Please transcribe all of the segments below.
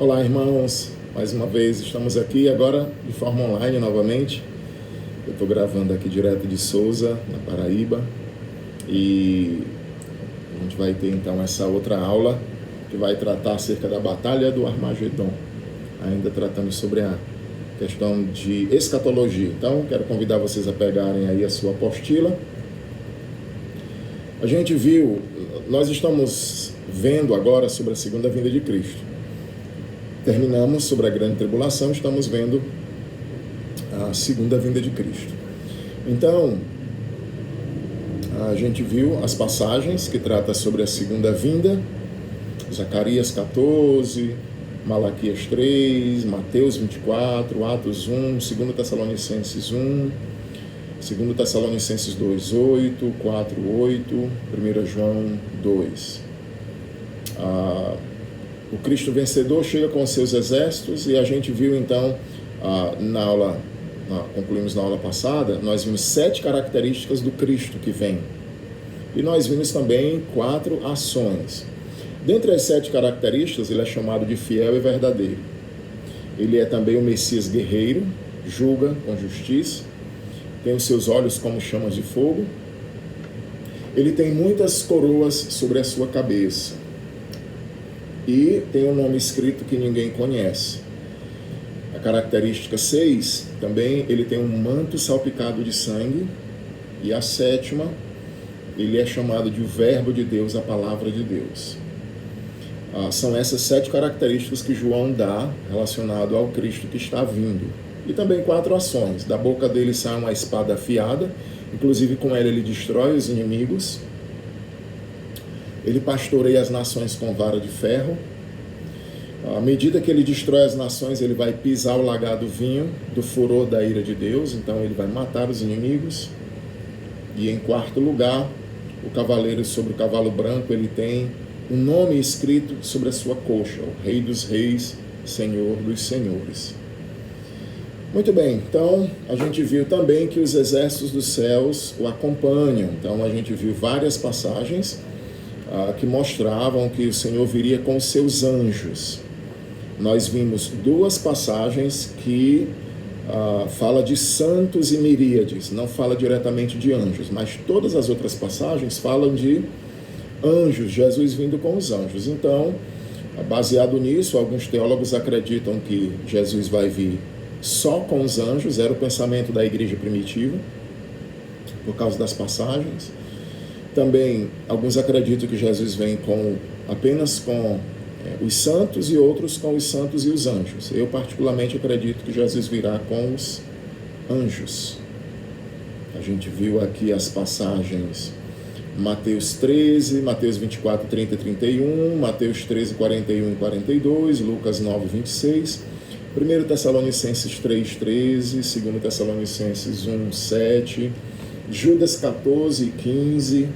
Olá, irmãos, mais uma vez estamos aqui agora de forma online novamente. Eu estou gravando aqui direto de Souza, na Paraíba, e a gente vai ter então essa outra aula que vai tratar acerca da Batalha do Armagedon, ainda tratando sobre a questão de escatologia. Então, quero convidar vocês a pegarem aí a sua apostila. A gente viu, nós estamos vendo agora sobre a segunda vinda de Cristo. Terminamos sobre a grande tribulação, estamos vendo a segunda vinda de Cristo. Então, a gente viu as passagens que tratam sobre a segunda vinda, Zacarias 14, Malaquias 3, Mateus 24, Atos 1, 2 Tessalonicenses 1, 2 Tessalonicenses 2, 8, 4, 8, 1 João 2. O Cristo vencedor chega com seus exércitos, e a gente viu então, concluímos na aula passada, nós vimos 7 características do Cristo que vem. E nós vimos também 4 ações. Dentre as 7 características, ele é chamado de fiel e verdadeiro. Ele é também o Messias guerreiro, julga com justiça, tem os seus olhos como chamas de fogo. Ele tem muitas coroas sobre a sua cabeça. E tem um nome escrito que ninguém conhece. A característica 6, também ele tem um manto salpicado de sangue. E a 7ª, ele é chamado de o Verbo de Deus, a Palavra de Deus. São essas 7 características que João dá relacionado ao Cristo que está vindo. E também 4 ações. Da boca dele sai uma espada afiada, inclusive com ela ele destrói os inimigos. Ele pastoreia as nações com vara de ferro. À medida que ele destrói as nações, ele vai pisar o lagar do vinho, do furor da ira de Deus. Então ele vai matar os inimigos. E em 4º lugar, o cavaleiro sobre o cavalo branco, ele tem um nome escrito sobre a sua coxa: o Rei dos Reis, Senhor dos Senhores. Muito bem, então a gente viu também que os exércitos dos céus o acompanham. Então a gente viu várias passagens que mostravam que o Senhor viria com os seus anjos. Nós vimos 2 passagens que fala de santos e miríades, não fala diretamente de anjos, mas todas as outras passagens falam de anjos, Jesus vindo com os anjos. Então, baseado nisso, alguns teólogos acreditam que Jesus vai vir só com os anjos. Era o pensamento da igreja primitiva, por causa das passagens. Também, alguns acreditam que Jesus vem apenas com os santos, e outros com os santos e os anjos. Eu, particularmente, acredito que Jesus virá com os anjos. A gente viu aqui as passagens Mateus 13, Mateus 24, 30 e 31, Mateus 13, 41 e 42, Lucas 9, 26, 1 Tessalonicenses 3, 13, 2 Tessalonicenses 1, 7, Judas 14 e 15,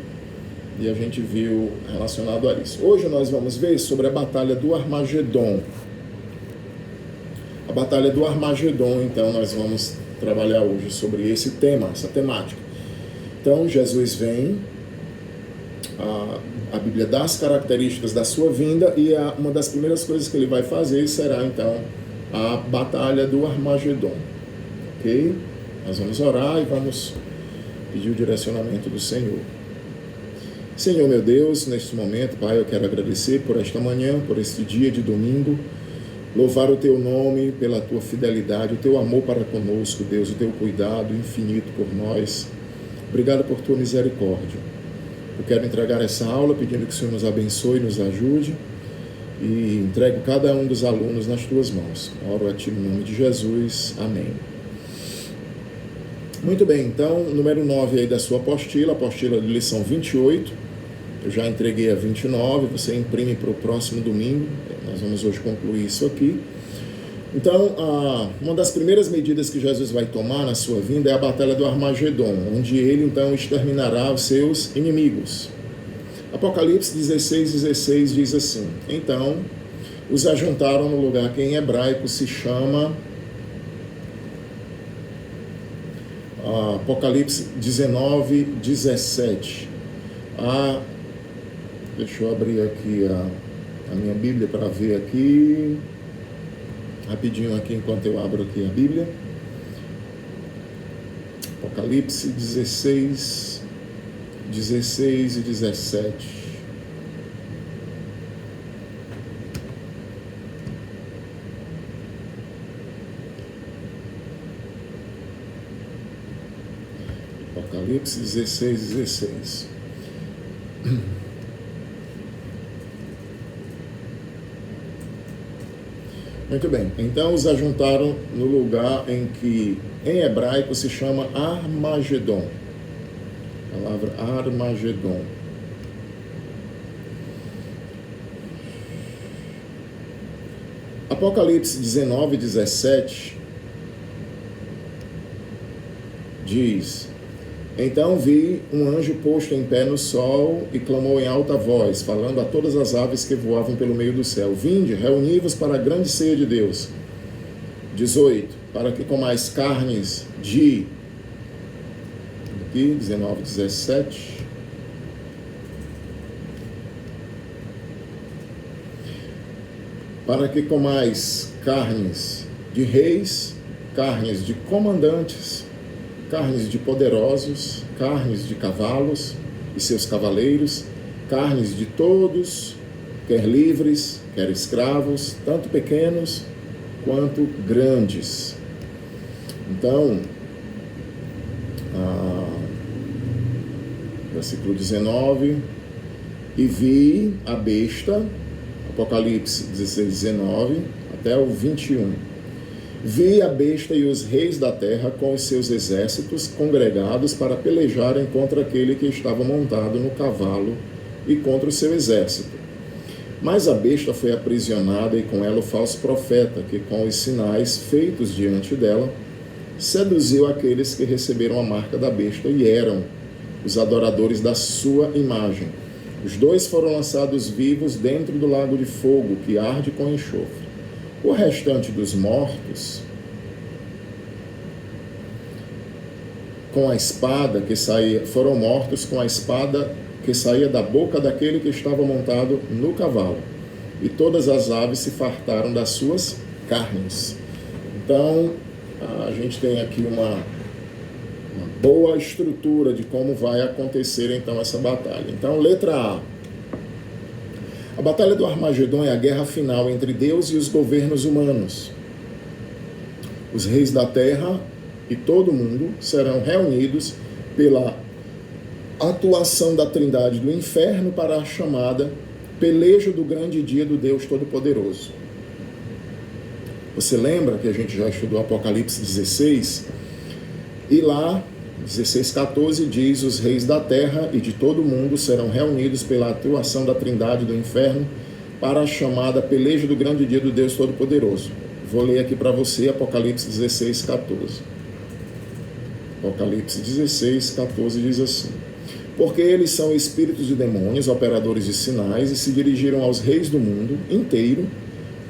e a gente viu relacionado a isso. Hoje nós vamos ver sobre a Batalha do Armagedon. A Batalha do Armagedon, então, nós vamos trabalhar hoje sobre esse tema, essa temática. Então, Jesus vem, a Bíblia dá as características da sua vinda, e uma das primeiras coisas que ele vai fazer será, então, a Batalha do Armagedon. Ok? Nós vamos orar e vamos pedir o direcionamento do Senhor. Senhor, meu Deus, neste momento, Pai, eu quero agradecer por esta manhã, por este dia de domingo, louvar o Teu nome pela Tua fidelidade, o Teu amor para conosco, Deus, o Teu cuidado infinito por nós. Obrigado por Tua misericórdia. Eu quero entregar essa aula pedindo que o Senhor nos abençoe, nos ajude, e entrego cada um dos alunos nas Tuas mãos. Oro a Ti no nome de Jesus. Amém. Muito bem, então, número 9 aí da sua apostila de lição 28. Eu já entreguei a 29, você imprime para o próximo domingo. Nós vamos hoje concluir isso aqui. Então, uma das primeiras medidas que Jesus vai tomar na sua vinda é a Batalha do Armagedon, onde ele, então, exterminará os seus inimigos. Apocalipse 16, 16 diz assim: então, os ajuntaram no lugar que em hebraico se chama... Apocalipse 19, 17. Deixa eu abrir aqui a minha Bíblia para ver aqui. rapidinho aqui enquanto eu abro aqui a Bíblia. Apocalipse 16 e 17. Apocalipse 16 e 16. Muito bem, então os ajuntaram no lugar em que em hebraico se chama Armagedon. A palavra Armagedon. Apocalipse 19, 17 diz: Então vi um anjo posto em pé no sol e clamou em alta voz, falando a todas as aves que voavam pelo meio do céu: Vinde, reuni-vos para a grande ceia de Deus. 18. Para que comais carnes de... Aqui, 19, 17. Para que comais carnes de reis, carnes de comandantes, carnes de poderosos, carnes de cavalos e seus cavaleiros, carnes de todos, quer livres, quer escravos, tanto pequenos quanto grandes. Então, versículo 19, e vi a besta, Apocalipse 16, 19, até o 21. Vi a besta e os reis da terra com os seus exércitos congregados para pelejarem contra aquele que estava montado no cavalo e contra o seu exército. Mas a besta foi aprisionada e com ela o falso profeta, que com os sinais feitos diante dela, seduziu aqueles que receberam a marca da besta e eram os adoradores da sua imagem. Os dois foram lançados vivos dentro do lago de fogo, que arde com enxofre. O restante dos mortos, com a espada que saía, foram mortos com a espada que saía da boca daquele que estava montado no cavalo. E todas as aves se fartaram das suas carnes. Então, a gente tem aqui uma boa estrutura de como vai acontecer então essa batalha. Então, letra A. A batalha do Armagedon é a guerra final entre Deus e os governos humanos. Os reis da terra e todo mundo serão reunidos pela atuação da trindade do inferno para a chamada peleja do grande dia do Deus Todo-Poderoso. Você lembra que a gente já estudou Apocalipse 16? E lá, 16:14 diz: os reis da terra e de todo mundo serão reunidos pela atuação da trindade do inferno para a chamada peleja do grande dia do Deus Todo-Poderoso. Vou ler aqui para você Apocalipse 16:14. Apocalipse 16:14 diz assim: porque eles são espíritos de demônios, operadores de sinais, e se dirigiram aos reis do mundo inteiro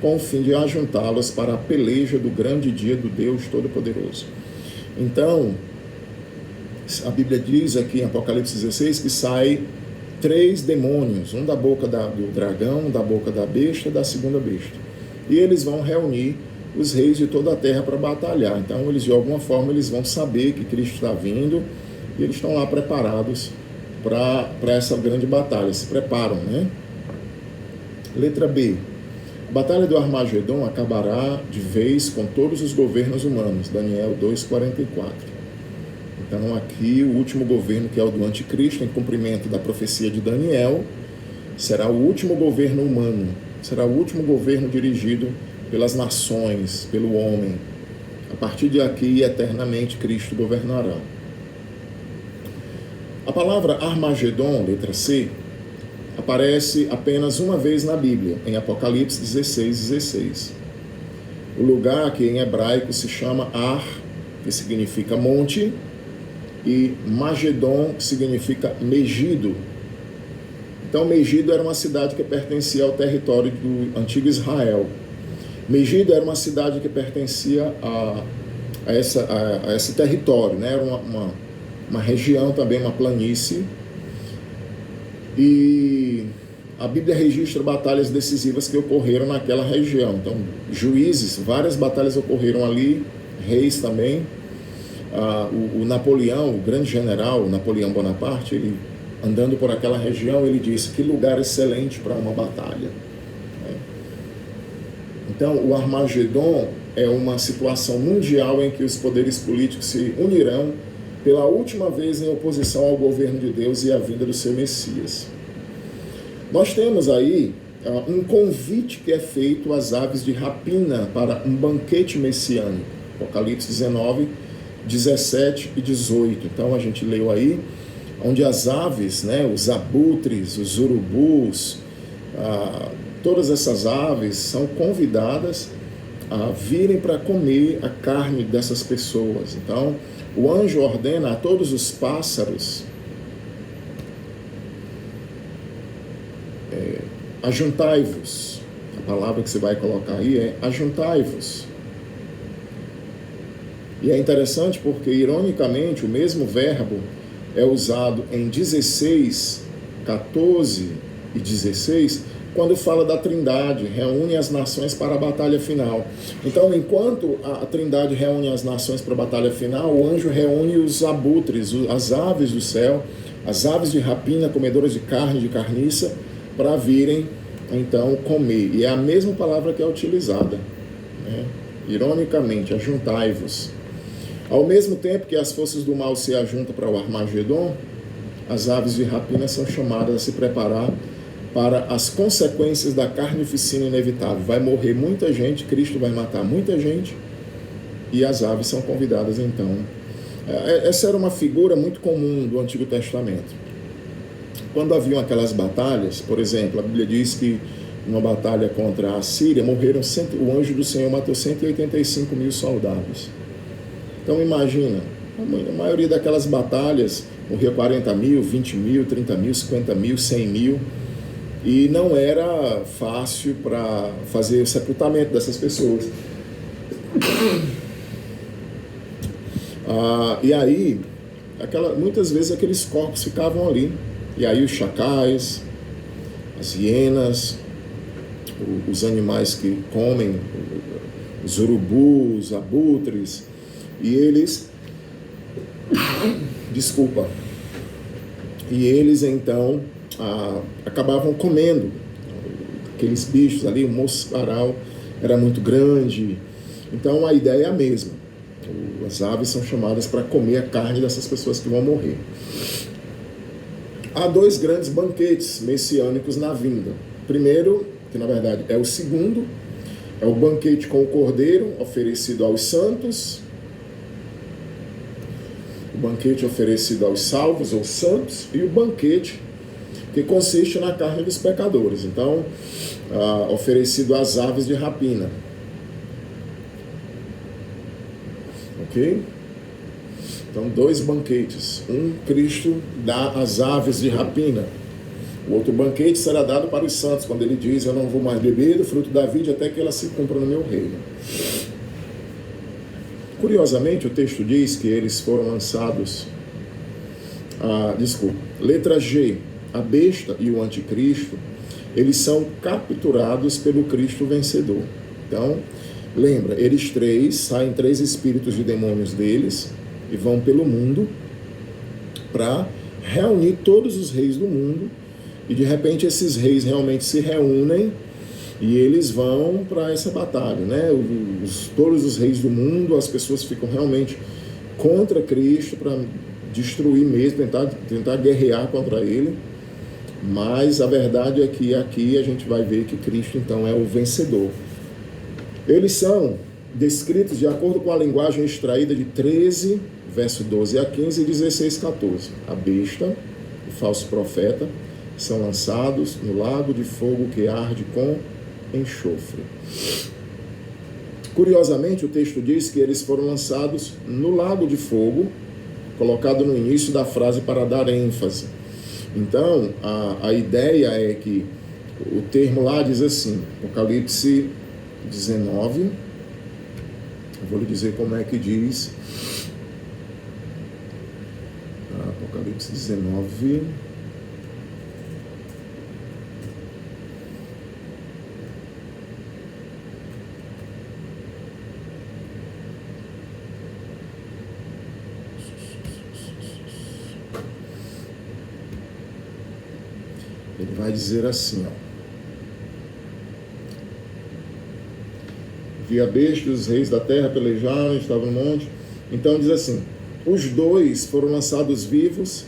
com o fim de ajuntá-los para a peleja do grande dia do Deus Todo-Poderoso. Então, a Bíblia diz aqui em Apocalipse 16 que sai 3 demônios, um da boca do dragão, da boca da besta, da segunda besta. E eles vão reunir os reis de toda a terra para batalhar. Então, eles de alguma forma eles vão saber que Cristo está vindo e eles estão lá preparados para essa grande batalha, se preparam, né? Letra B. A batalha do Armagedon acabará de vez com todos os governos humanos, Daniel 2:44. Então aqui o último governo, que é o do anticristo, em cumprimento da profecia de Daniel, será o último governo humano, será o último governo dirigido pelas nações, pelo homem. A partir de aqui, eternamente, Cristo governará. A palavra Armagedon, letra C, aparece apenas uma vez na Bíblia, em Apocalipse 16:16. O lugar que em hebraico se chama Ar, que significa monte, e Magedon, que significa Megido. Então, Megido era uma cidade que pertencia ao território do antigo Israel. Megido era uma cidade que pertencia a esse território, né? Era uma região também, uma planície. E a Bíblia registra batalhas decisivas que ocorreram naquela região. Então, Juízes, várias batalhas ocorreram ali, Reis também. O Napoleão, o grande general Napoleão Bonaparte, ele andando por aquela região, ele disse: que lugar excelente para uma batalha. Então, o Armagedon é uma situação mundial em que os poderes políticos se unirão pela última vez em oposição ao governo de Deus e à vinda do seu Messias. Nós temos aí um convite que é feito às aves de rapina para um banquete messiânico. Apocalipse 19, 17 e 18. Então a gente leu aí, onde as aves, né, os abutres, os urubus, todas essas aves são convidadas a virem para comer a carne dessas pessoas. Então, o anjo ordena a todos os pássaros: ajuntai-vos. A palavra que você vai colocar aí é ajuntai-vos. E é interessante porque, ironicamente, o mesmo verbo é usado em 16, 14 e 16, quando fala da Trindade, reúne as nações para a batalha final. Então, enquanto a Trindade reúne as nações para a batalha final, o anjo reúne os abutres, as aves do céu, as aves de rapina, comedoras de carne, de carniça, para virem, então, comer. E é a mesma palavra que é utilizada, né? Ironicamente, ajuntai-vos. Ao mesmo tempo que as forças do mal se ajuntam para o Armagedon, as aves de rapina são chamadas a se preparar para as consequências da carnificina inevitável. Vai morrer muita gente, Cristo vai matar muita gente, e as aves são convidadas então. Essa era uma figura muito comum do Antigo Testamento. Quando haviam aquelas batalhas, por exemplo, a Bíblia diz que numa batalha contra a Síria, o anjo do Senhor matou 185 mil soldados. Então imagina, a maioria daquelas batalhas morria 40 mil, 20 mil, 30 mil, 50 mil, 100 mil, e não era fácil para fazer o sepultamento dessas pessoas. E aí, muitas vezes aqueles corpos ficavam ali, e aí os chacais, as hienas, os animais que comem, os urubus, abutres, e eles, então acabavam comendo aqueles bichos ali. O moscaral era muito grande, então a ideia é a mesma. As aves são chamadas para comer a carne dessas pessoas que vão morrer. Há dois grandes banquetes messiânicos na vinda. Primeiro, que na verdade é o segundo, é o banquete com o cordeiro oferecido aos santos, o banquete oferecido aos salvos ou santos, e o banquete que consiste na carne dos pecadores. Então, oferecido às aves de rapina. Ok? Então, dois banquetes. Um, Cristo dá às aves de rapina. O outro banquete será dado para os santos, quando ele diz: eu não vou mais beber do fruto da vide até que ela se cumpra no meu reino. Curiosamente, o texto diz que eles foram lançados... letra G. A besta e o anticristo, eles são capturados pelo Cristo vencedor. Então, lembra, saem três espíritos de demônios deles e vão pelo mundo para reunir todos os reis do mundo, e de repente esses reis realmente se reúnem e eles vão para essa batalha, né? Todos os reis do mundo, as pessoas ficam realmente contra Cristo para destruir mesmo, tentar guerrear contra ele. Mas a verdade é que aqui a gente vai ver que Cristo então é o vencedor. Eles são descritos de acordo com a linguagem extraída de 13, verso 12 a 15 e 16, 14. A besta, o falso profeta, são lançados no lago de fogo que arde com enxofre. Curiosamente, o texto diz que eles foram lançados no lago de fogo, colocado no início da frase para dar ênfase. Então, a ideia é que o termo lá diz assim, Apocalipse 19, eu vou lhe dizer como é que diz, Apocalipse 19, Ele vai dizer assim, ó. Vi a besta, os reis da terra pelejaram, estavam no monte. Então diz assim, os dois foram lançados vivos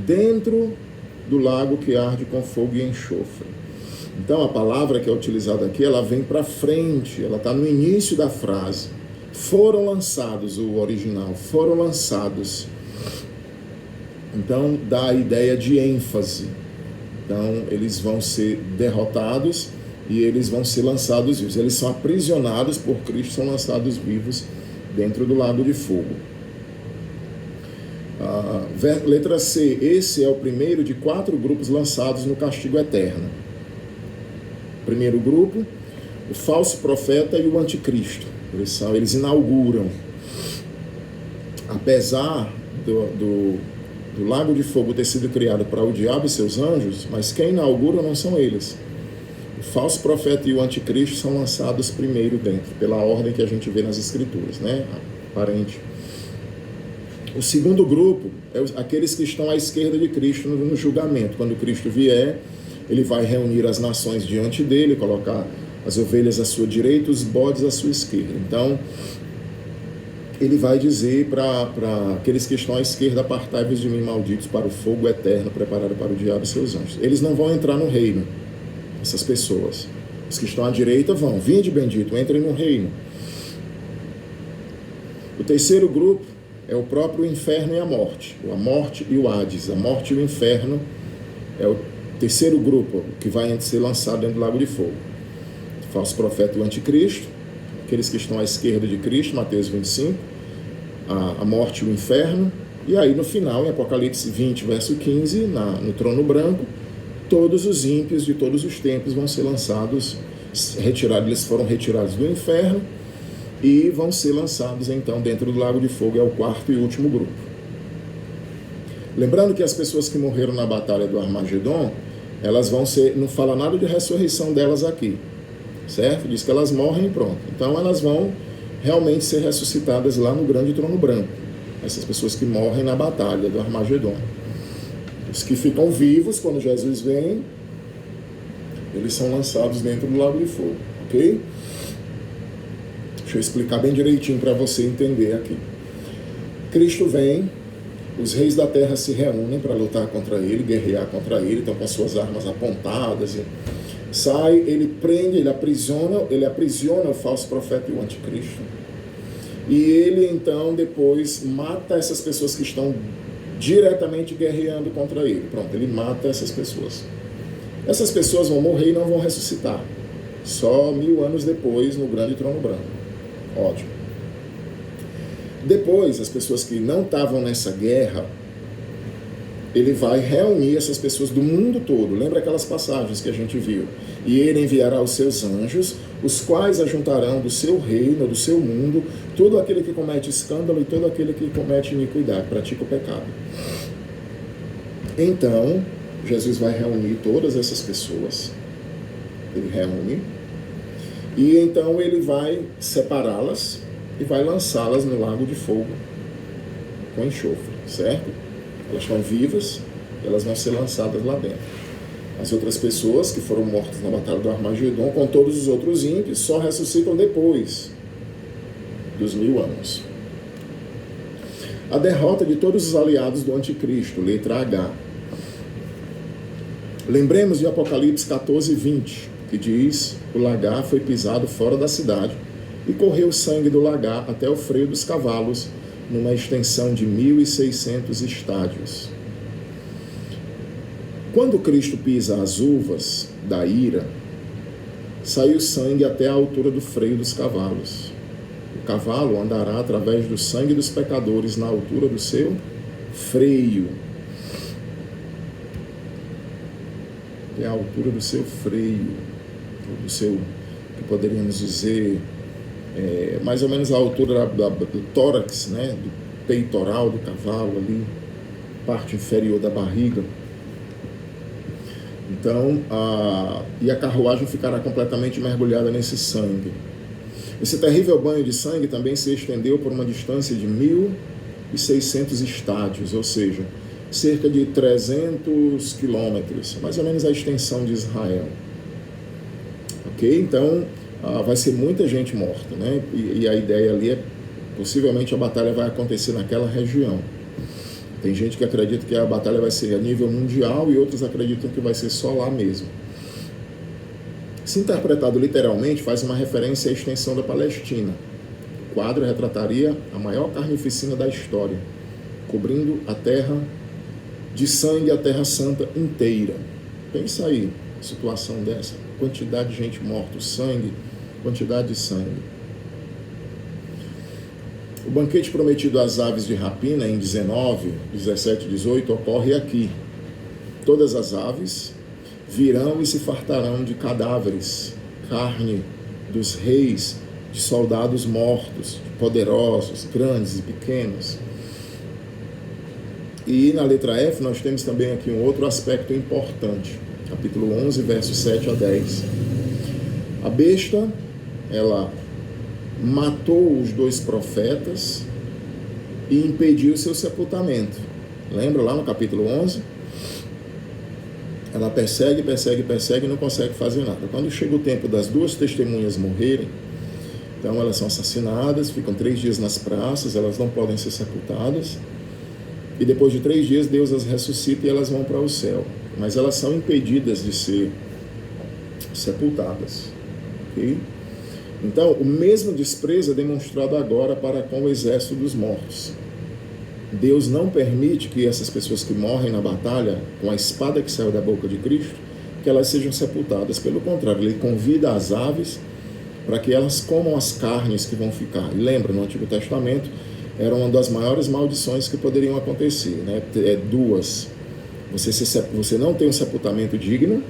dentro do lago que arde com fogo e enxofre. Então a palavra que é utilizada aqui, ela vem para frente, ela está no início da frase. Foram lançados, o original, foram lançados. Então dá a ideia de ênfase. Então eles vão ser derrotados e eles vão ser lançados vivos. Eles são aprisionados por Cristo, são lançados vivos dentro do lago de fogo. Letra C, esse é o primeiro de 4 grupos lançados no castigo eterno. Primeiro grupo, o falso profeta e o anticristo. Eles inauguram. Apesar do lago de fogo ter sido criado para o diabo e seus anjos, mas quem inaugura não são eles. O falso profeta e o anticristo são lançados primeiro dentro, pela ordem que a gente vê nas escrituras, né? Aparente. O segundo grupo é aqueles que estão à esquerda de Cristo no julgamento. Quando Cristo vier, ele vai reunir as nações diante dele, colocar as ovelhas à sua direita, os bodes à sua esquerda. Então, ele vai dizer para aqueles que estão à esquerda, apartai-vos de mim, malditos, para o fogo eterno preparado para o diabo e seus anjos. Eles não vão entrar no reino, essas pessoas. Os que estão à direita vão, vinde bendito, entrem no reino. O terceiro grupo é o próprio inferno e a morte e o Hades. A morte e o inferno é o terceiro grupo que vai ser lançado dentro do lago de fogo. O falso profeta e o anticristo, aqueles que estão à esquerda de Cristo, Mateus 25, a morte e o inferno, e aí no final, em Apocalipse 20, verso 15, no trono branco, todos os ímpios de todos os tempos vão ser lançados, eles foram retirados do inferno, e vão ser lançados então dentro do lago de fogo, é o quarto e último grupo. Lembrando que as pessoas que morreram na batalha do Armagedon, elas vão ser, não fala nada de ressurreição delas aqui, certo? Diz que elas morrem e pronto. Então elas vão realmente ser ressuscitadas lá no grande trono branco, essas pessoas que morrem na batalha do Armagedon. Os que ficam vivos quando Jesus vem, eles são lançados dentro do lago de fogo, ok? Deixa eu explicar bem direitinho para você entender aqui. Cristo vem, os reis da terra se reúnem para lutar contra ele, guerrear contra ele, estão com as suas armas apontadas. Sai, ele prende, ele aprisiona o falso profeta e o anticristo. E ele então depois mata essas pessoas que estão diretamente guerreando contra ele. Pronto, ele mata essas pessoas. Essas pessoas vão morrer e não vão ressuscitar. Só 1000 anos depois, no grande trono branco. Ótimo. Depois, as pessoas que não estavam nessa guerra, ele vai reunir essas pessoas do mundo todo. Lembra aquelas passagens que a gente viu? E ele enviará os seus anjos, os quais ajuntarão do seu reino, do seu mundo, todo aquele que comete escândalo e todo aquele que comete iniquidade, pratica o pecado. Então, Jesus vai reunir todas essas pessoas. Ele reúne. E então ele vai separá-las e vai lançá-las no lago de fogo com enxofre, certo? Elas estão vivas, elas vão ser lançadas lá dentro. As outras pessoas que foram mortas na batalha do Armagedon, com todos os outros ímpios, só ressuscitam depois dos 1000 anos. A derrota de todos os aliados do anticristo, letra H. Lembremos de Apocalipse 14, 20, que diz: o lagar foi pisado fora da cidade e correu o sangue do lagar até o freio dos cavalos, numa extensão de 1.600 estádios. Quando Cristo pisa as uvas da ira, saiu sangue até a altura do freio dos cavalos. O cavalo andará através do sangue dos pecadores na altura do seu freio. É a altura do seu freio, do seu, que poderíamos dizer, mais ou menos a altura do tórax, né, do peitoral do cavalo ali, parte inferior da barriga. Então, a carruagem ficará completamente mergulhada nesse sangue. Esse terrível banho de sangue também se estendeu por uma distância de 1.600 estádios, ou seja, cerca de 300 quilômetros, mais ou menos a extensão de Israel. Ok? Então, vai ser muita gente morta, né? E a ideia ali é, possivelmente a batalha vai acontecer naquela região. Tem gente que acredita que a batalha vai ser a nível mundial e outros acreditam que vai ser só lá mesmo. Se interpretado literalmente, faz uma referência à extensão da Palestina. O quadro retrataria a maior carnificina da história, cobrindo a terra de sangue, a Terra Santa inteira. Pensa aí, situação dessa, quantidade de gente morta, sangue, quantidade de sangue. O banquete prometido às aves de rapina em 19, 17 e 18 ocorre aqui. Todas as aves virão e se fartarão de cadáveres, carne dos reis, de soldados mortos, de poderosos, grandes e pequenos. E na letra F nós temos também aqui um outro aspecto importante. Capítulo 11, versos 7 a 10. A besta, ela matou os 2 profetas e impediu seu sepultamento. Lembra lá no capítulo 11? Ela persegue e não consegue fazer nada. Quando chega o tempo das 2 testemunhas morrerem, então elas são assassinadas, ficam 3 dias nas praças, elas não podem ser sepultadas. E depois de 3 dias Deus as ressuscita e elas vão para o céu. Mas elas são impedidas de ser sepultadas. Ok? Então, o mesmo desprezo é demonstrado agora para com o exército dos mortos. Deus não permite que essas pessoas que morrem na batalha, com a espada que saiu da boca de Cristo, que elas sejam sepultadas. Pelo contrário, Ele convida as aves para que elas comam as carnes que vão ficar. E lembra, no Antigo Testamento, era uma das maiores maldições que poderiam acontecer, né? 2. Você não tem um sepultamento digno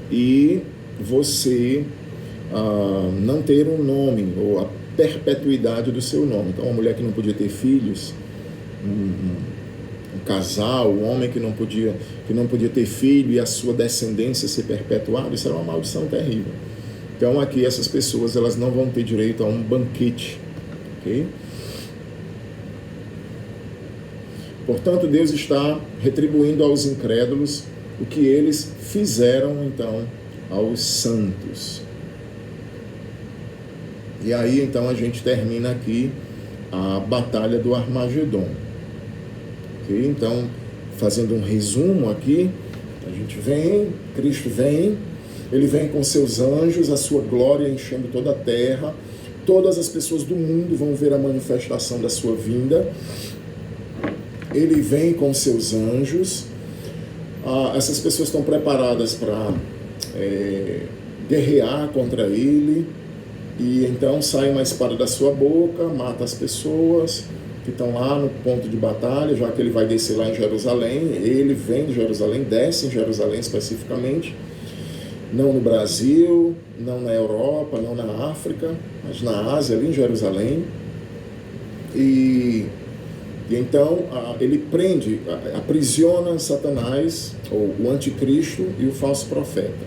e você não ter um nome, ou a perpetuidade do seu nome. Então, uma mulher que não podia ter filhos, um casal, um homem que não podia ter filho e a sua descendência ser perpetuada, isso era uma maldição terrível. Então, aqui essas pessoas elas não vão ter direito a um banquete. Ok? Portanto, Deus está retribuindo aos incrédulos o que eles fizeram, então, aos santos. E aí, então, a gente termina aqui a batalha do Armagedon. Okay? Então, fazendo um resumo aqui, a gente vem, Cristo vem, Ele vem com seus anjos, a sua glória enchendo toda a terra, todas as pessoas do mundo vão ver a manifestação da sua vinda. Ele vem com seus anjos, essas pessoas estão preparadas para guerrear contra ele, e então sai uma espada da sua boca, mata as pessoas que estão lá no ponto de batalha, já que ele vai descer lá em Jerusalém. Ele vem de Jerusalém, desce em Jerusalém especificamente, não no Brasil, não na Europa, não na África, mas na Ásia, ali em Jerusalém. E então ele prende, aprisiona Satanás, ou o anticristo e o falso profeta,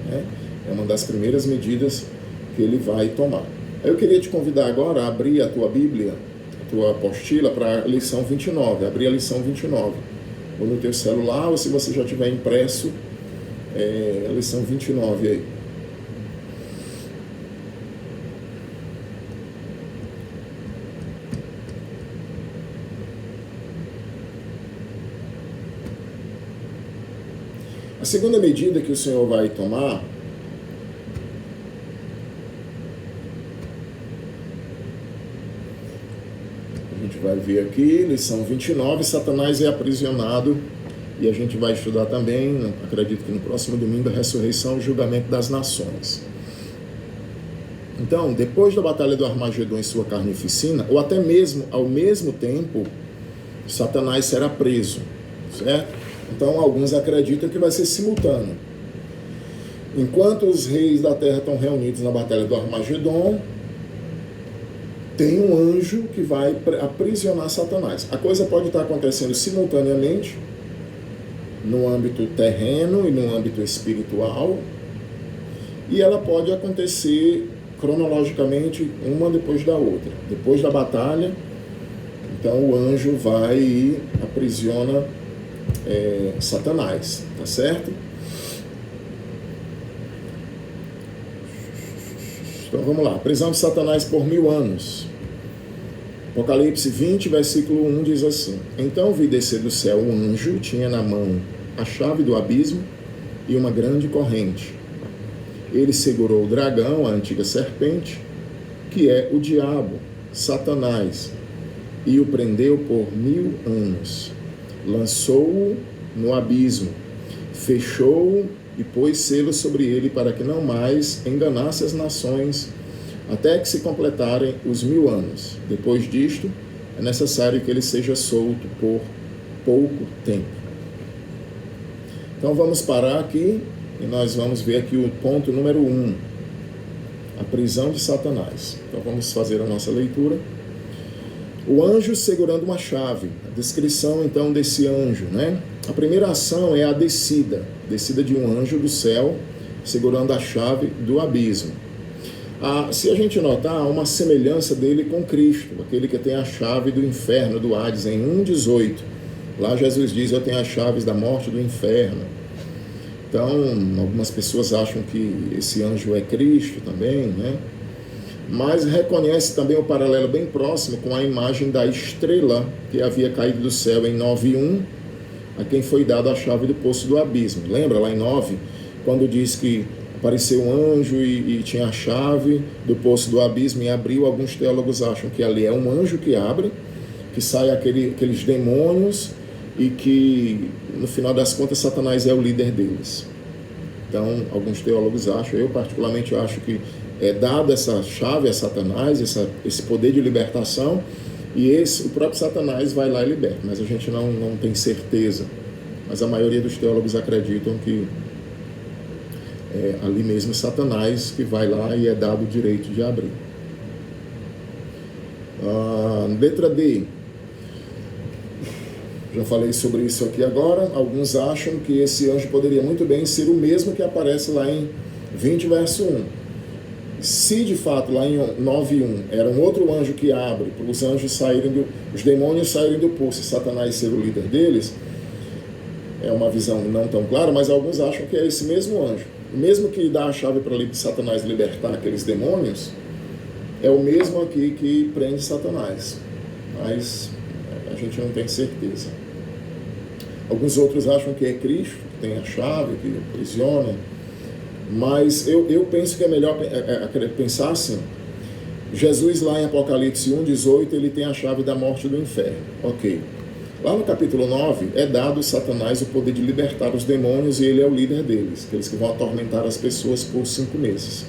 né? É uma das primeiras medidas que ele vai tomar. Eu queria te convidar agora a abrir a tua Bíblia, a tua apostila, para a lição 29, abrir a lição 29, ou no teu celular, ou se você já tiver impresso, a lição 29 aí. A segunda medida que o Senhor vai tomar a gente vai ver aqui, lição 29, Satanás é aprisionado, e a gente vai estudar também, acredito que no próximo domingo, a ressurreição e o julgamento das nações. Então, depois da batalha do Armagedon e sua carnificina, ou até mesmo ao mesmo tempo, Satanás será preso, certo? Então, alguns acreditam que vai ser simultâneo. Enquanto os reis da terra estão reunidos na batalha do Armagedon, tem um anjo que vai aprisionar Satanás. A coisa pode estar acontecendo simultaneamente, no âmbito terreno e no âmbito espiritual, e ela pode acontecer cronologicamente, uma depois da outra. Depois da batalha, então o anjo vai e aprisiona Satanás, tá certo? Então vamos lá, prisão de Satanás por 1000 anos. Apocalipse 20, versículo 1 diz assim: Então vi descer do céu um anjo, tinha na mão a chave do abismo e uma grande corrente. Ele segurou o dragão, a antiga serpente, que é o diabo, Satanás, e o prendeu por 1000 anos. Lançou-o no abismo, fechou-o e pôs selo sobre ele para que não mais enganasse as nações, até que se completarem os 1000 anos. Depois disto, é necessário que ele seja solto por pouco tempo. Então vamos parar aqui e nós vamos ver aqui o ponto número 1, a prisão de Satanás. Então vamos fazer a nossa leitura. O anjo segurando uma chave. A descrição então desse anjo, né? A primeira ação é a descida de um anjo do céu segurando a chave do abismo. Se a gente notar, há uma semelhança dele com Cristo, aquele que tem a chave do inferno, do Hades, em 1,18. Lá Jesus diz: eu tenho as chaves da morte e do inferno. Então, algumas pessoas acham que esse anjo é Cristo também, né? Mas reconhece também o paralelo bem próximo com a imagem da estrela que havia caído do céu em 9:1, a quem foi dada a chave do poço do abismo. Lembra lá em 9, quando diz que apareceu um anjo e tinha a chave do poço do abismo e abriu? Alguns teólogos acham que ali é um anjo que abre, que sai aqueles demônios e que, no final das contas, Satanás é o líder deles. Então, alguns teólogos acham, eu particularmente acho que é dada essa chave a Satanás, esse poder de libertação, e o próprio Satanás vai lá e liberta, mas a gente não tem certeza. Mas a maioria dos teólogos acreditam que é ali mesmo Satanás que vai lá e é dado o direito de abrir. Letra D. Já falei sobre isso aqui agora. Alguns acham que esse anjo poderia muito bem ser o mesmo que aparece lá em 20, verso 1. Se de fato lá em 9:1 era um outro anjo que abre para os anjos saírem os demônios saírem do poço e Satanás ser o líder deles, é uma visão não tão clara, mas alguns acham que é esse mesmo anjo. O mesmo que dá a chave para Satanás libertar aqueles demônios, é o mesmo aqui que prende Satanás. Mas a gente não tem certeza. Alguns outros acham que é Cristo, que tem a chave, que aprisiona. Mas eu penso que é melhor pensar assim. Jesus lá em Apocalipse 1,18, ele tem a chave da morte e do inferno. Ok. Lá no capítulo 9, é dado a Satanás o poder de libertar os demônios e ele é o líder deles, aqueles que vão atormentar as pessoas por 5 meses.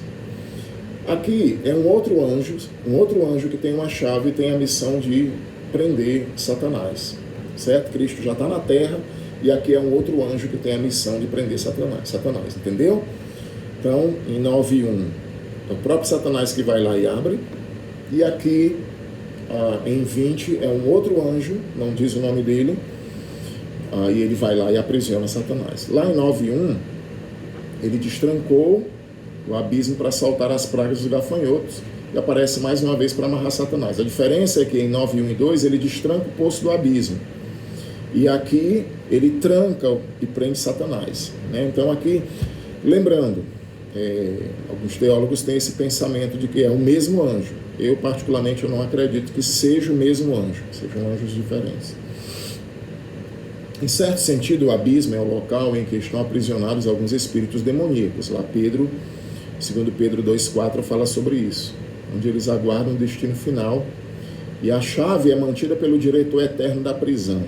Aqui é um outro anjo que tem uma chave e tem a missão de prender Satanás, certo? Cristo já está na terra e aqui é um outro anjo que tem a missão de prender Satanás, entendeu? Então, em 9:1, é o próprio Satanás que vai lá e abre, e aqui em 20 é um outro anjo, não diz o nome dele, e ele vai lá e aprisiona Satanás. Lá em 9:1, ele destrancou o abismo para soltar as pragas dos gafanhotos e aparece mais uma vez para amarrar Satanás. A diferença é que em 9:1 e 2 ele destranca o poço do abismo e aqui ele tranca e prende Satanás, né? Então aqui, lembrando, alguns teólogos têm esse pensamento de que é o mesmo anjo. Eu particularmente não acredito que seja o mesmo anjo, sejam anjos diferentes. Em certo sentido, o abismo é o local em que estão aprisionados alguns espíritos demoníacos. Lá 2 Pedro 2,4 fala sobre isso, onde eles aguardam o destino final e a chave é mantida pelo diretor eterno da prisão.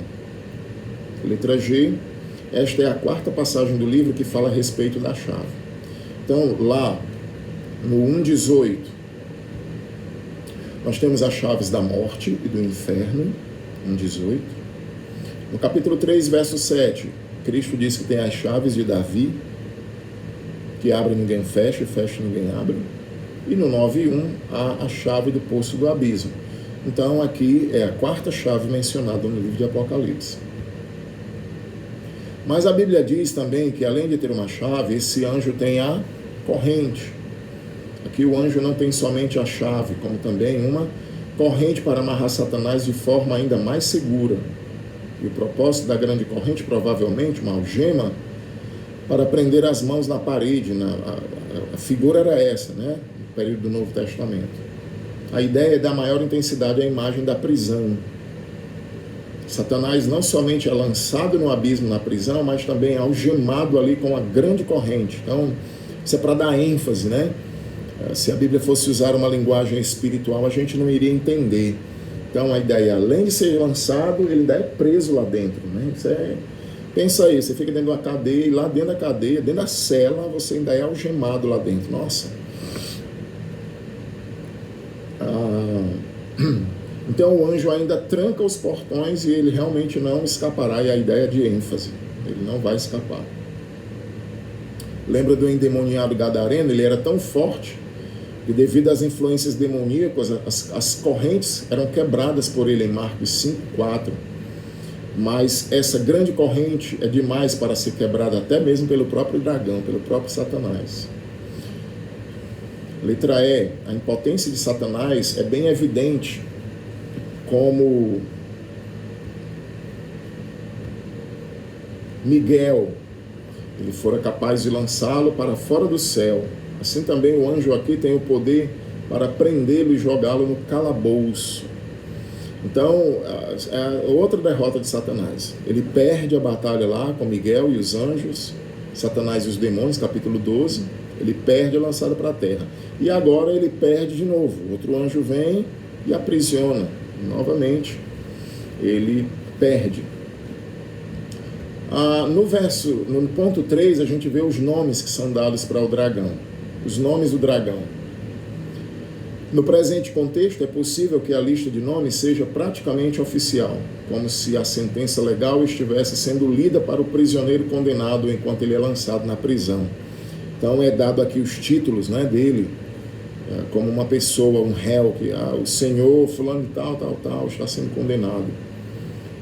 Letra G, esta é a 4ª passagem do livro que fala a respeito da chave. Então, lá no 1,18, nós temos as chaves da morte e do inferno, 1,18. No capítulo 3, verso 7, Cristo diz que tem as chaves de Davi, que abre ninguém fecha, e fecha ninguém abre. E no 9:1 há a chave do poço do abismo. Então aqui é a 4ª chave mencionada no livro de Apocalipse. Mas a Bíblia diz também que além de ter uma chave, esse anjo tem a corrente. Aqui o anjo não tem somente a chave, como também uma corrente para amarrar Satanás de forma ainda mais segura. E o propósito da grande corrente, provavelmente, uma algema, para prender as mãos na parede. A figura era essa, né? No período do Novo Testamento. A ideia é dar maior intensidade à imagem da prisão. Satanás não somente é lançado no abismo na prisão, mas também é algemado ali com a grande corrente. Então, isso é para dar ênfase, né? Se a Bíblia fosse usar uma linguagem espiritual, a gente não iria entender. Então, a ideia, além de ser lançado, ele ainda é preso lá dentro, né? Pensa aí, você fica dentro de uma cadeia, e lá dentro da cadeia, dentro da cela, você ainda é algemado lá dentro. Nossa! Então o anjo ainda tranca os portões e ele realmente não escapará, e a ideia de ênfase, ele não vai escapar. Lembra do endemoniado gadareno? Ele era tão forte que, devido às influências demoníacas, as correntes eram quebradas por ele em Marcos 5:4. Mas essa grande corrente é demais para ser quebrada até mesmo pelo próprio dragão, pelo próprio Satanás. Letra E, a impotência de Satanás é bem evidente, como Miguel, ele fora capaz de lançá-lo para fora do céu. Assim também o anjo aqui tem o poder para prendê-lo e jogá-lo no calabouço. Então, é outra derrota de Satanás. Ele perde a batalha lá com Miguel e os anjos, Satanás e os demônios, capítulo 12. Ele perde, é lançado para a terra. E agora ele perde de novo. Outro anjo vem e aprisiona. Novamente, ele perde. No ponto 3, a gente vê os nomes que são dados para o dragão. Os nomes do dragão. No presente contexto, é possível que a lista de nomes seja praticamente oficial, como se a sentença legal estivesse sendo lida para o prisioneiro condenado enquanto ele é lançado na prisão. Então é dado aqui os títulos, né, dele, como uma pessoa, um réu, que o senhor fulano tal, está sendo condenado.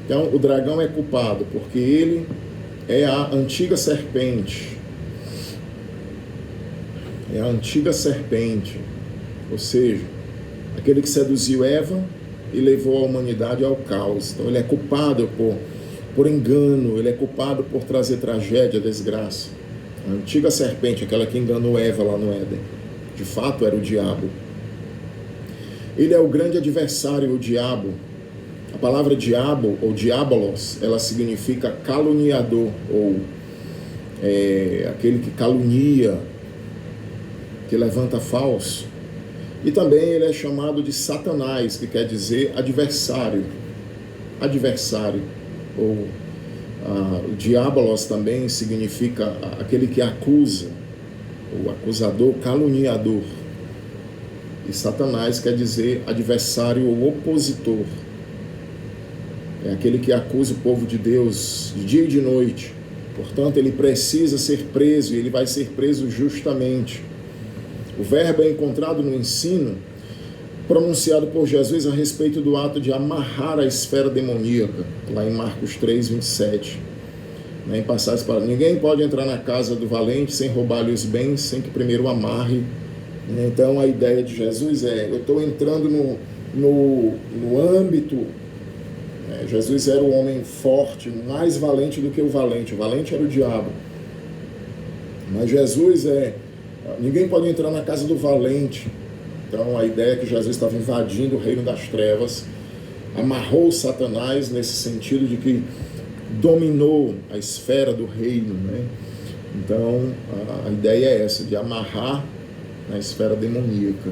Então o dragão é culpado porque ele é a antiga serpente. É a antiga serpente, ou seja, aquele que seduziu Eva e levou a humanidade ao caos. Então ele é culpado por engano, ele é culpado por trazer tragédia, desgraça. A antiga serpente, aquela que enganou Eva lá no Éden, de fato era o diabo. Ele é o grande adversário, o diabo. A palavra diabo, ou diabolos, ela significa caluniador, ou aquele que calunia, que levanta falso. E também ele é chamado de Satanás, que quer dizer adversário. Adversário, ou o diabolos também significa aquele que acusa, o acusador, caluniador. E Satanás quer dizer adversário ou opositor. É aquele que acusa o povo de Deus de dia e de noite. Portanto, ele precisa ser preso, e ele vai ser preso justamente. O verbo é encontrado no ensino pronunciado por Jesus a respeito do ato de amarrar a esfera demoníaca, lá em Marcos 3:27. Em passagens para ninguém pode entrar na casa do valente sem roubar-lhe os bens, sem que primeiro o amarre. Então a ideia de Jesus eu estou entrando no âmbito. Jesus era o homem forte, mais valente do que o valente. O valente era o diabo. Mas Jesus ninguém pode entrar na casa do valente. Então a ideia é que Jesus estava invadindo o reino das trevas, amarrou Satanás nesse sentido de que dominou a esfera do reino, né? Então a ideia é essa, de amarrar na esfera demoníaca.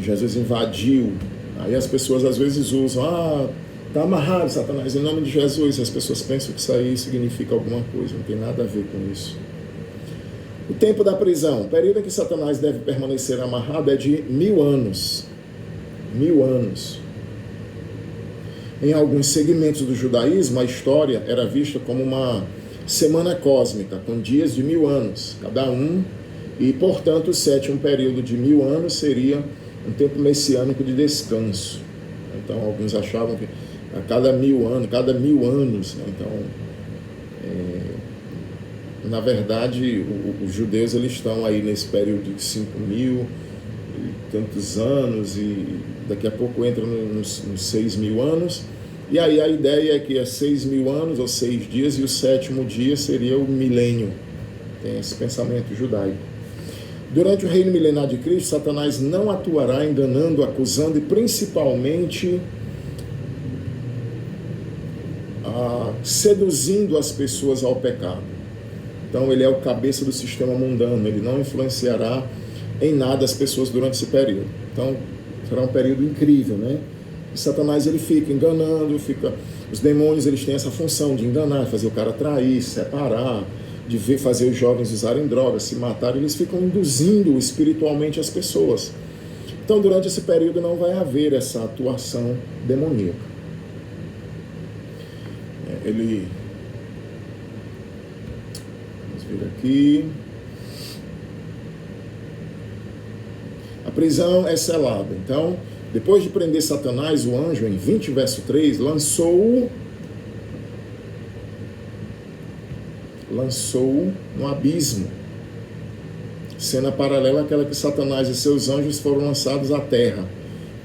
Jesus invadiu. Aí as pessoas às vezes usam, está amarrado Satanás em nome de Jesus. As pessoas pensam que isso aí significa alguma coisa, não tem nada a ver com isso. O tempo da prisão, o período em que Satanás deve permanecer amarrado é de 1000 anos. 1000 anos. Em alguns segmentos do judaísmo, a história era vista como uma semana cósmica, com dias de 1000 anos, cada um, e, portanto, o sétimo período de 1000 anos seria um tempo messiânico de descanso. Então, alguns achavam que a cada 1000 anos, né? Então, na verdade, os judeus eles estão aí nesse período de 5.000 e tantos anos, e daqui a pouco entra nos 6.000 anos, E aí a ideia é que é 6.000 anos ou 6 dias e o 7º dia seria o milênio. Tem esse pensamento judaico. Durante o reino milenar de Cristo, Satanás não atuará enganando, acusando e principalmente seduzindo as pessoas ao pecado. Então ele é o cabeça do sistema mundano, ele não influenciará em nada as pessoas durante esse período. Então será um período incrível, né? E Satanás ele fica enganando, os demônios eles têm essa função de enganar, fazer o cara trair, separar, de fazer os jovens usarem drogas, se matarem, eles ficam induzindo espiritualmente as pessoas. Então durante esse período não vai haver essa atuação demoníaca. Vamos ver aqui. A prisão é selada. Então, depois de prender Satanás, o anjo, em 20, verso 3, lançou-o no abismo. Cena paralela àquela que Satanás e seus anjos foram lançados à terra.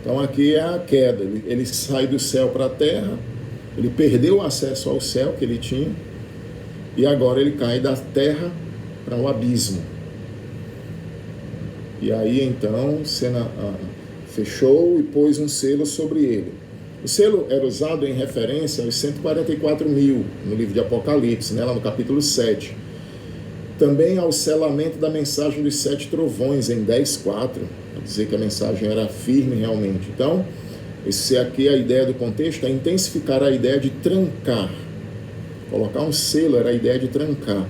Então aqui é a queda. Ele sai do céu para a terra, ele perdeu o acesso ao céu que ele tinha, e agora ele cai da terra para o abismo. E aí então Cena fechou e pôs um selo sobre ele. O selo era usado em referência aos 144.000 no livro de Apocalipse, né, lá no capítulo 7. Também ao selamento da mensagem dos 7 trovões em 10:4, para dizer que a mensagem era firme realmente. Então, esse aqui, a ideia do contexto é intensificar a ideia de trancar. Colocar um selo era a ideia de trancar.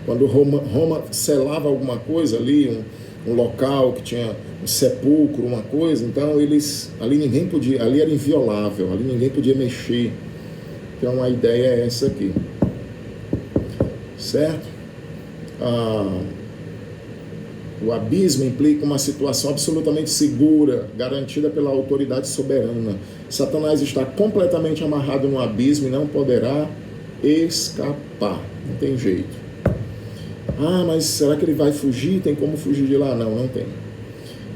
Quando Roma selava alguma coisa ali, um local que tinha um sepulcro, uma coisa, então ali ninguém podia, ali era inviolável, ali ninguém podia mexer. Então a ideia é essa aqui, certo? O abismo implica uma situação absolutamente segura, garantida pela autoridade soberana. Satanás está completamente amarrado no abismo e não poderá escapar, não tem jeito. Mas será que ele vai fugir? Tem como fugir de lá? Não tem.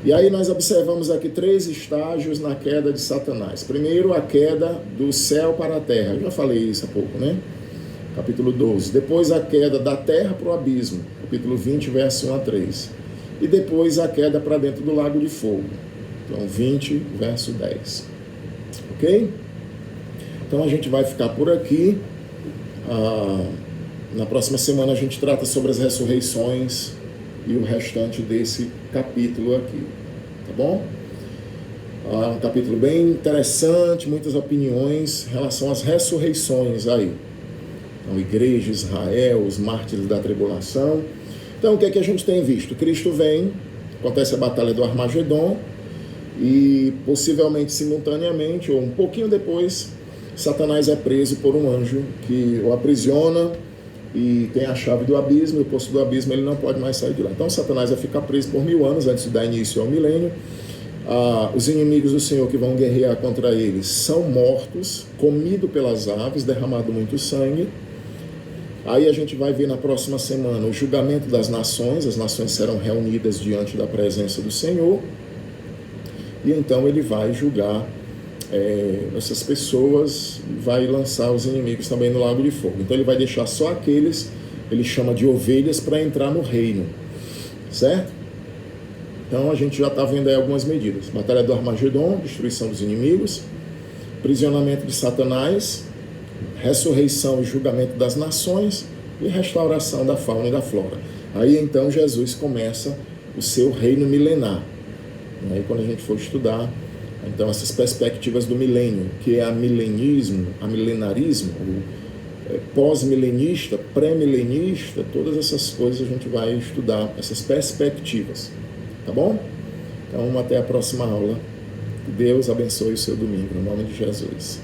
E aí nós observamos aqui 3 estágios na queda de Satanás. Primeiro, a queda do céu para a terra. Eu já falei isso há pouco, né? Capítulo 12. Depois a queda da terra para o abismo. Capítulo 20, verso 1 a 3. E depois a queda para dentro do lago de fogo. Então 20, verso 10. Ok? Então a gente vai ficar por aqui. Na próxima semana a gente trata sobre as ressurreições e o restante desse capítulo aqui, tá bom? Um capítulo bem interessante, muitas opiniões em relação às ressurreições aí. Então, igreja, Israel, os mártires da tribulação. Então, o que é que a gente tem visto? Cristo vem, acontece a batalha do Armagedon e possivelmente simultaneamente, ou um pouquinho depois, Satanás é preso por um anjo que o aprisiona e tem a chave do abismo, e o poço do abismo ele não pode mais sair de lá. Então Satanás vai ficar preso por 1000 anos antes de dar início ao milênio. Os inimigos do Senhor que vão guerrear contra eles são mortos, comidos pelas aves, derramado muito sangue. Aí a gente vai ver na próxima semana o julgamento das nações. As nações serão reunidas diante da presença do Senhor, e então ele vai julgar essas pessoas, vai lançar os inimigos também no lago de fogo. Então ele vai deixar só aqueles, ele chama de ovelhas, para entrar no reino, certo? Então a gente já está vendo aí algumas medidas: batalha do Armagedon, destruição dos inimigos, prisionamento de Satanás, ressurreição e julgamento das nações e restauração da fauna e da flora. Aí então Jesus começa o seu reino milenar. E aí quando a gente for estudar então essas perspectivas do milênio, que é a milenismo, a milenarismo, o pós-milenista, pré-milenista, todas essas coisas a gente vai estudar, essas perspectivas, tá bom? Então até a próxima aula. Que Deus abençoe o seu domingo, no nome de Jesus.